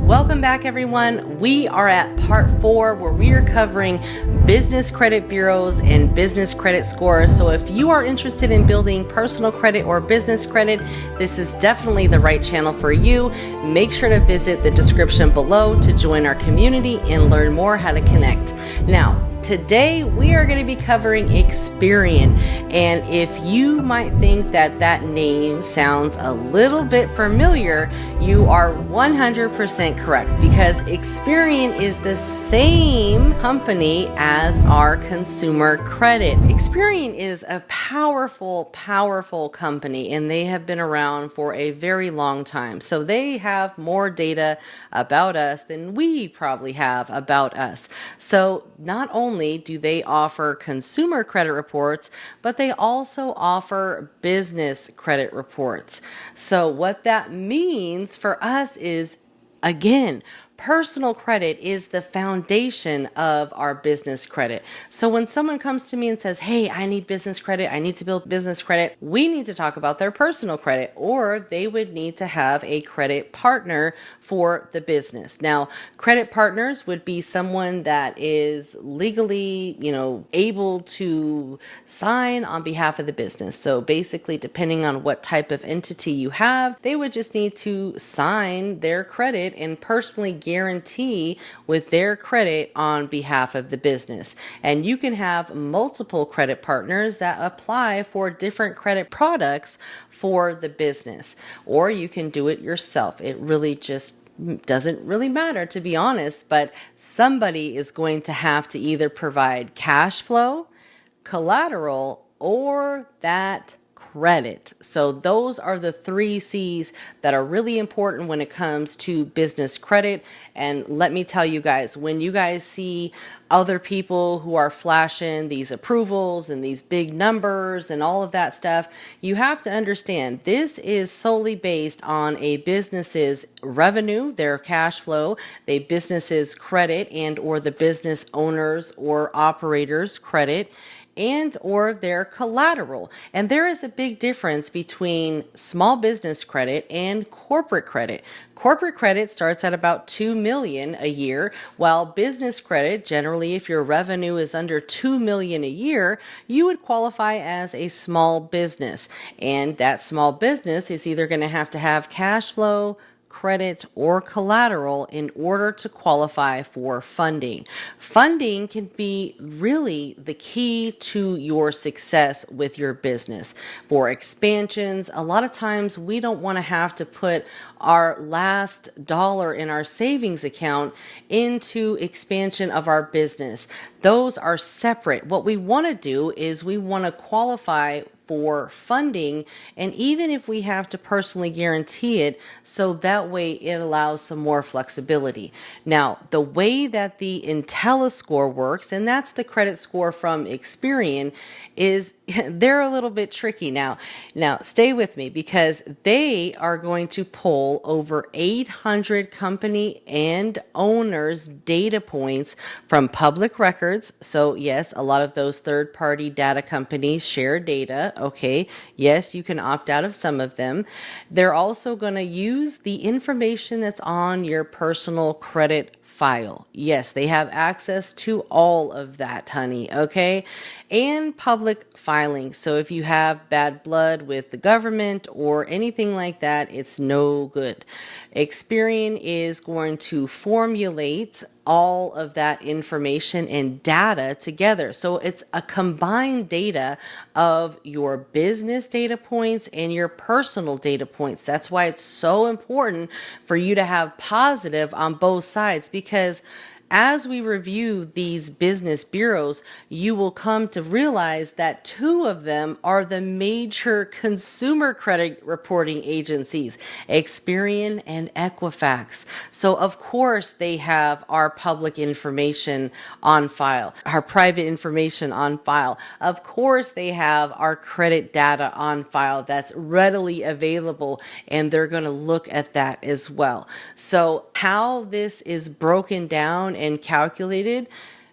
Welcome back, everyone. We are at part 4 where we are covering business credit bureaus and business credit scores. So if you are interested in building personal credit or business credit, this is definitely the right channel for you. Make sure to visit the description below to join our community and learn more how to connect. Now, today we are going to be covering Experian, and if you might think that that name sounds a little bit familiar, you are 100% correct, because Experian is the same company as our consumer credit. Experian is a powerful company, and they have been around for a very long time. So they have more data about us than we probably have about us. So not only do they offer consumer credit reports, but they also offer business credit reports. So what that means for us is, again, personal credit is the foundation of our business credit. So when someone comes to me and says, hey, I need business credit, I need to build business credit, we need to talk about their personal credit, or they would need to have a credit partner for the business. Now, credit partners would be someone that is legally, able to sign on behalf of the business. So basically, depending on what type of entity you have, they would just need to sign their credit and personally guarantee with their credit on behalf of the business. And you can have multiple credit partners that apply for different credit products for the business, or you can do it yourself. It really just doesn't really matter, to be honest, but somebody is going to have to either provide cash flow, collateral, or that credit. So those are the 3 C's that are really important when it comes to business credit. And let me tell you guys, when you guys see other people who are flashing these approvals and these big numbers and all of that stuff, you have to understand this is solely based on a business's revenue, their cash flow, the business's credit, and or the business owner's or operator's credit, and or their collateral. And there is a big difference between small business credit and corporate credit. Corporate credit starts at about $2 million a year, while business credit, generally if your revenue is under $2 million a year, you would qualify as a small business. And that small business is either going to have cash flow, credit, or collateral in order to qualify for funding. Funding can be really the key to your success with your business. For expansions, a lot of times we don't want to have to put our last dollar in our savings account into expansion of our business. Those are separate. What we want to do is we want to qualify for funding, and even if we have to personally guarantee it, so that way it allows some more flexibility. Now, the way that the 𝗥𝗲𝗀 score works, and that's the credit score from Experian, is they're a little bit tricky. Now stay with me, because they are going to pull over 800 company and owners data points from public records. So yes, a lot of those third-party data companies share data. Okay, yes, you can opt out of some of them. They're also going to use the information that's on your personal credit file. Yes, they have access to all of that, honey, okay? And public filing. So if you have bad blood with the government or anything like that, it's no good. Experian is going to formulate all of that information and data together. So it's a combined data of your business data points and your personal data points. That's why it's so important for you to have positive on both sides, because as we review these business bureaus, you will come to realize that 2 of them are the major consumer credit reporting agencies, Experian and Equifax. So of course they have our public information on file, our private information on file. Of course they have our credit data on file that's readily available, and they're going to look at that as well. So how this is broken down and calculated,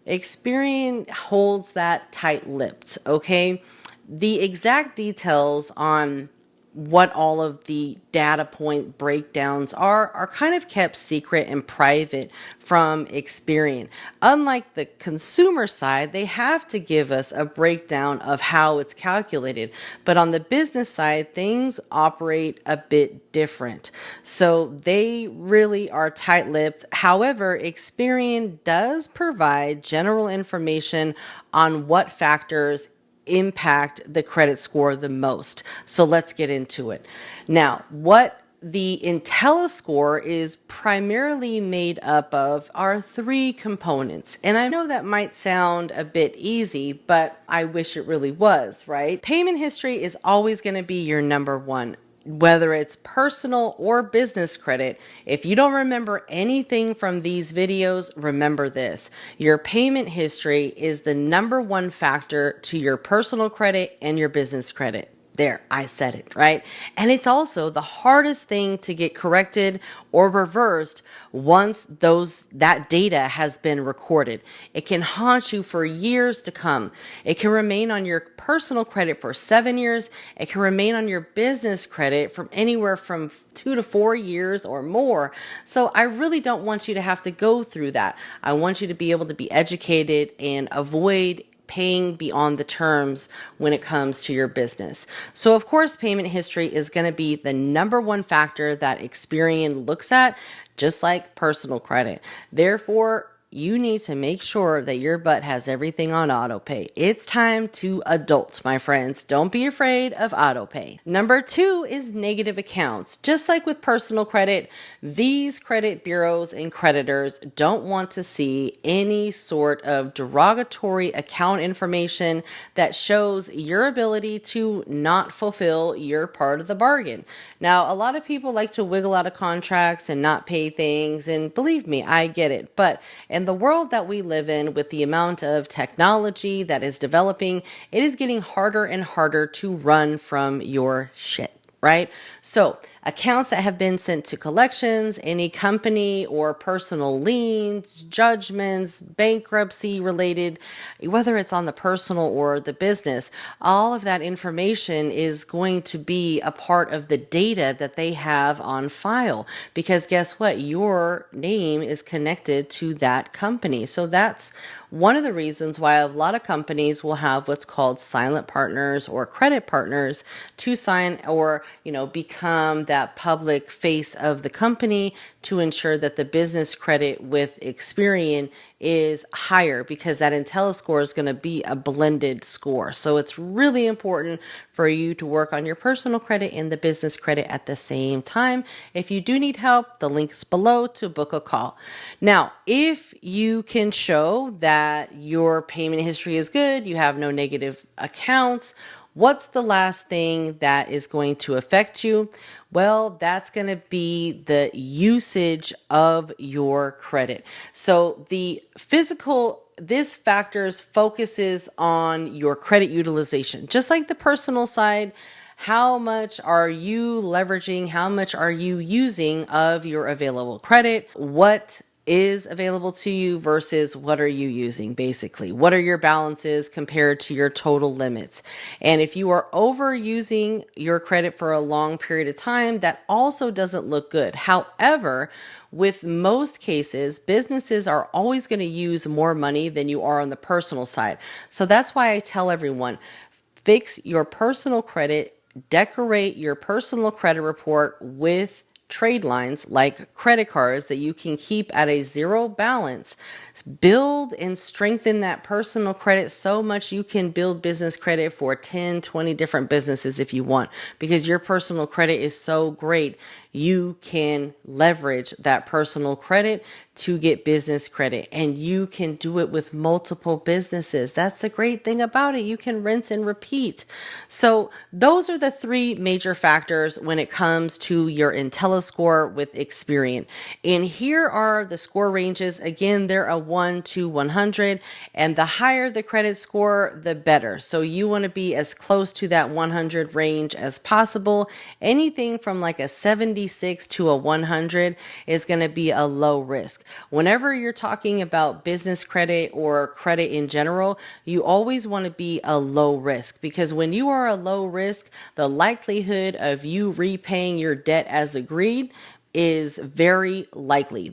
Experian holds that tight-lipped, okay? The exact details on what all of the data point breakdowns are kind of kept secret and private from Experian. Unlike the consumer side, they have to give us a breakdown of how it's calculated. But on the business side, things operate a bit different. So they really are tight-lipped. However, Experian does provide general information on what factors impact the credit score the most. So let's get into it. Now, what the 𝗥𝗲𝗀𝗁𝗲 is primarily made up of are three components. And I know that might sound a bit easy, but I wish it really was, right? Payment history is always going to be your number one. Whether it's personal or business credit, if you don't remember anything from these videos, remember this. Your payment history is the number one factor to your personal credit and your business credit. There, I said it, right? And it's also the hardest thing to get corrected or reversed once that data has been recorded. It can haunt you for years to come. It can remain on your personal credit for 7 years. It can remain on your business credit from anywhere from 2 to 4 years or more. So I really don't want you to have to go through that. I want you to be able to be educated and avoid paying beyond the terms when it comes to your business. So of course, payment history is going to be the number one factor that Experian looks at, just like personal credit. Therefore, you need to make sure that your butt has everything on auto pay. It's time to adult, my friends. Don't be afraid of auto pay. Number two is negative accounts. Just like with personal credit, these credit bureaus and creditors don't want to see any sort of derogatory account information that shows your ability to not fulfill your part of the bargain. Now, a lot of people like to wiggle out of contracts and not pay things, and believe me, I get it. But in the world that we live in, with the amount of technology that is developing, it is getting harder and harder to run from your shit, right? So accounts that have been sent to collections, any company or personal liens, judgments, bankruptcy related, whether it's on the personal or the business, all of that information is going to be a part of the data that they have on file. Because guess what? Your name is connected to that company. So that's one of the reasons why a lot of companies will have what's called silent partners or credit partners to sign or, become that public face of the company to ensure that the business credit with Experian is higher, because that 𝗥𝗲𝗀𝗁𝗲 score is going to be a blended score. So it's really important for you to work on your personal credit and the business credit at the same time. If you do need help, the link's below to book a call. Now, if you can show that your payment history is good, you have no negative accounts, what's the last thing that is going to affect you? Well, that's going to be the usage of your credit. So this factors focuses on your credit utilization. Just like the personal side, how much are you leveraging? How much are you using of your available credit? What is available to you versus what are you using, basically? What are your balances compared to your total limits? And if you are overusing your credit for a long period of time, that also doesn't look good. However, with most cases, businesses are always going to use more money than you are on the personal side. So that's why I tell everyone, fix your personal credit, decorate your personal credit report with trade lines like credit cards that you can keep at a zero balance. Build and strengthen that personal credit so much you can build business credit for 10, 20 different businesses if you want, because your personal credit is so great. You can leverage that personal credit to get business credit, and you can do it with multiple businesses. That's the great thing about it. You can rinse and repeat. So those are the three major factors when it comes to your 𝗥𝗲𝗀𝗁𝗲 score with Experian. And here are the score ranges. Again, they're a 1 to 100, and the higher the credit score, the better. So you want to be as close to that 100 range as possible. Anything from like a 70 96 to a 100 is going to be a low risk. Whenever you're talking about business credit or credit in general, you always want to be a low risk, because when you are a low risk, the likelihood of you repaying your debt as agreed is very likely.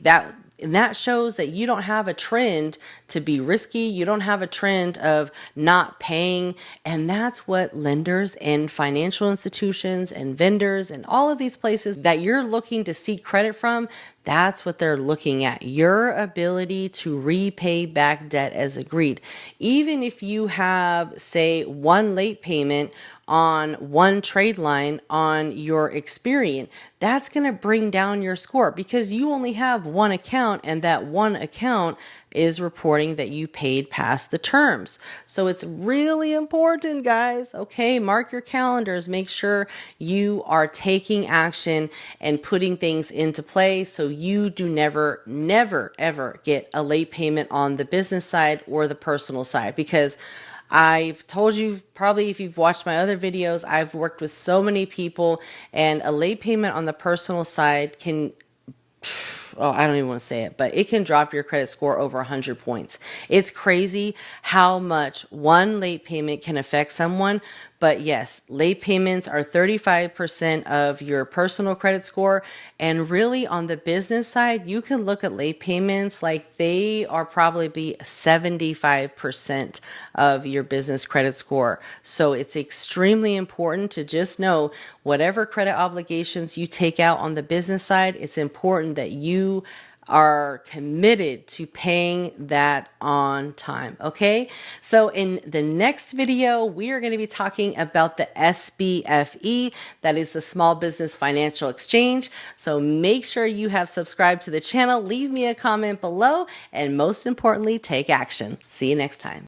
And that shows that you don't have a trend to be risky. You don't have a trend of not paying. And that's what lenders and financial institutions and vendors and all of these places that you're looking to seek credit from, that's what they're looking at. Your ability to repay back debt as agreed. Even if you have, say, one late payment on one trade line on your Experian, that's going to bring down your score because you only have one account, and that one account is reporting that you paid past the terms. So it's really important, guys. Okay, mark your calendars. Make sure you are taking action and putting things into play so you do never, ever get a late payment on the business side or the personal side, because I've told you, probably if you've watched my other videos, I've worked with so many people, and a late payment on the personal side can, oh, I don't even want to say it, but it can drop your credit score over 100 points. It's crazy how much one late payment can affect someone. But yes, late payments are 35% of your personal credit score. And really on the business side, you can look at late payments like they are probably be 75% of your business credit score. So it's extremely important to just know whatever credit obligations you take out on the business side, it's important that you are committed to paying that on time. Okay, so in the next video, we are going to be talking about the SBFE, that is the Small Business Financial Exchange. So make sure you have subscribed to the channel, leave me a comment below, and most importantly, take action. See you next time.